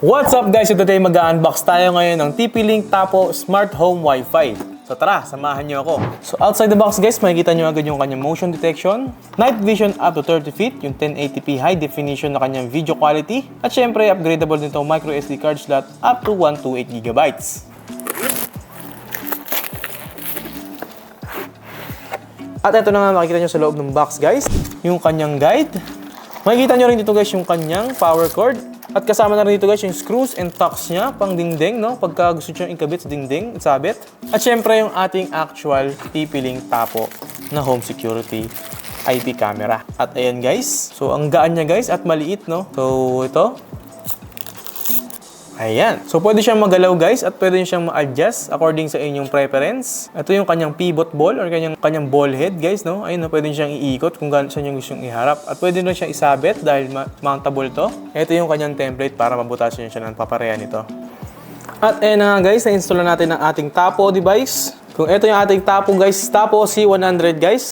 What's up guys? So today mag-unbox tayo ngayon ng TP-Link Tapo Smart Home Wi-Fi. So tara, samahan nyo ako. So outside the box guys, makikita nyo agad yung kanyang motion detection, night vision up to 30 feet, yung 1080p high definition na kanyang video quality, at syempre upgradable nito micro SD card slot up to 128GB. At ito na nga makikita nyo sa loob ng box guys, yung kanyang guide. Makikita nyo rin dito guys yung kanyang power cord. At kasama na rin dito guys yung screws and tocks niya, pang dingding, no? Pagka gusto nyo ikabit sa dingding, sabit. At syempre yung ating actual TP-Link Tapo na home security IP camera. At ayan guys, so ang gaan niya guys at maliit, no? So ito. Ayan. So pwede siyang magalaw guys at pwede siyang ma-adjust according sa inyong preference. Ito yung kanyang pivot ball or kanyang ball head guys, no? Ayun, no? Pwede siyang iikot kung saan yung gusto niyong iharap. At pwede rin siyang isabit dahil mountable to. Ito yung kanyang template para mabutasan siya ng papareha nito. At ayan na nga guys, na-install na natin ang ating Tapo device. Kung ito yung ating Tapo guys, Tapo C100 guys.